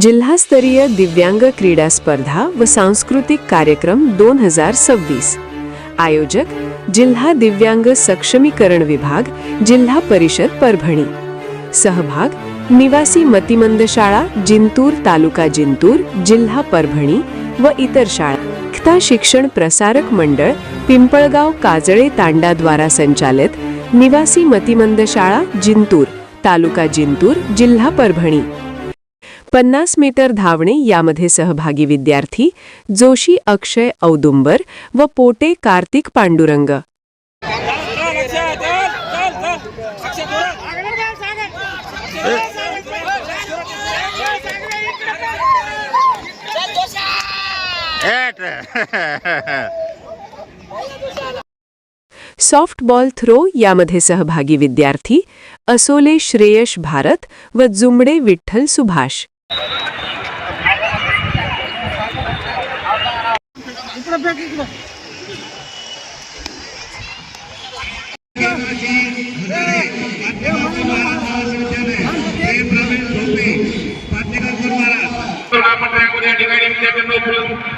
जिल्हास्तरीय दिव्यांग क्रीडा स्पर्धा व सांस्कृतिक कार्यक्रम 2026। आयोजक जिल्हा दिव्यांग सक्षमीकरण विभाग, जिल्हा परिषद परभणी। सहभाग निवासी मतिमंद शाळा जिंतूर, तालुका जिंतूर, जिल्हा परभणी व इतर शाळा। एकता शिक्षण प्रसारक मंडळ पिंपळगाव काजळे तांडा द्वारा संचालित निवासी मतिमंद शाळा जिंतूर, तालुका जिंतूर, जिल्हा परभणी। 50 मीटर धावणे यामध्ये सहभागी विद्यार्थी जोशी अक्षय औदुंबर व पोटे कार्तिक पांडुरंग। सॉफ्टबॉल थ्रो यामध्ये सहभागी विद्यार्थी असोले श्रेयश भारत व जुमडे विठ्ठल सुभाष।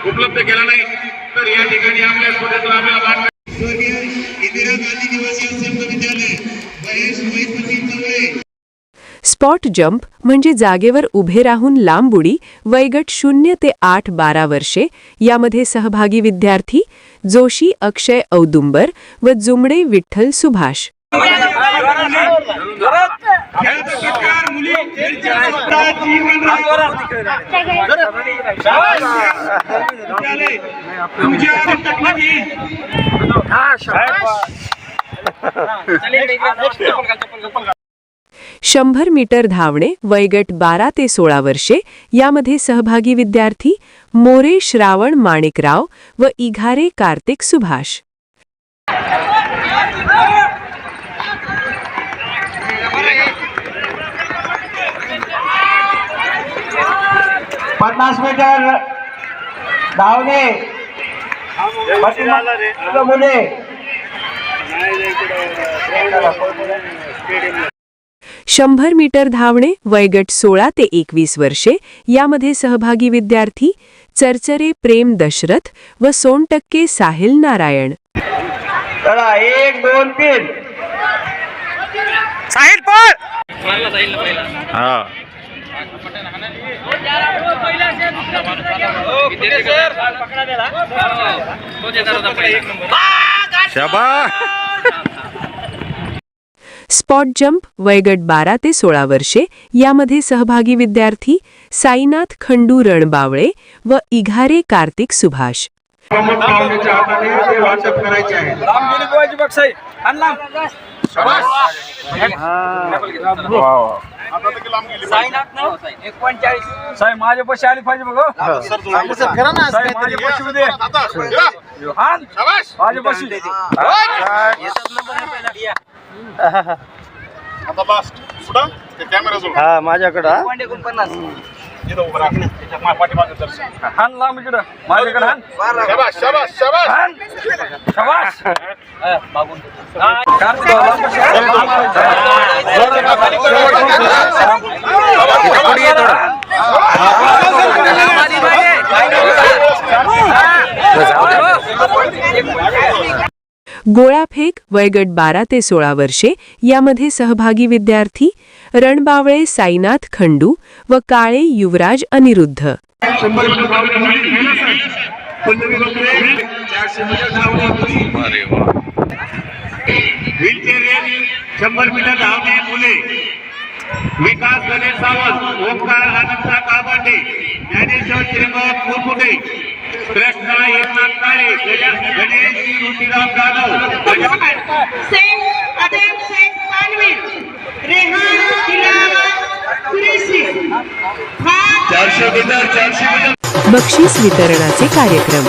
उपलब्ध केला नाही तर या ठिकाणी आपल्या स्पर्धेतून आपल्याला इंदिरा गांधी निवासी संत विद्यालय महेश मोहितपती चौरे। स्पॉट जंप म्हणजे जागेवर उभे राहून लांब उडी, वयोगट 0 ते 8-12 वर्षे यामध्ये सहभागी विद्यार्थी जोशी अक्षय औदुंबर व जुमडे विठ्ठल सुभाष। शंभर मीटर धावणे, वयोगट 12 ते 16 वर्षे यामध्ये सहभागी विद्यार्थी मोरे श्रावण माणिकराव व इघारे कार्तिक सुभाष। 50 मीटर धावणे मुले। 100 मीटर धावणे, वयोगट 16 ते 21 वर्षे यामध्ये सहभागी विद्यार्थी चरचरे प्रेम दशरथ व सोनटक्के साहिल नारायण। 1 2 3 साहिल पळ। स्पॉट जंप, वयोगट 12 ते 16 वर्षे यामध्ये सहभागी विद्यार्थी साईनाथ खंडू रणबावळे व इघारे कार्तिक सुभाष। माझ्या पैसे आले पाहिजे बघ। माझ्याकडे हान लांब इकडं माझ्याकडे हान। गोळाफेक, वयोगट 12 ते 16 वर्षे यामध्ये सहभागी विद्यार्थी रणबावळे साईनाथ खंडू व काळे युवराज अनिरुद्ध। 100 मीटर धावणे मुले विकास गणेश सावंत, ओंकार आनंद काबांडे, ज्ञानेश्वर श्रीमंत कुरकुटे, कृष्णा एकनाथ काळे, गणेश ऋषिराम जाधव, शेख अदेम शेख पानवीर, रेहान तिलावत कुरेशी। 400 मीटर बक्षीस वितरणाचे कार्यक्रम।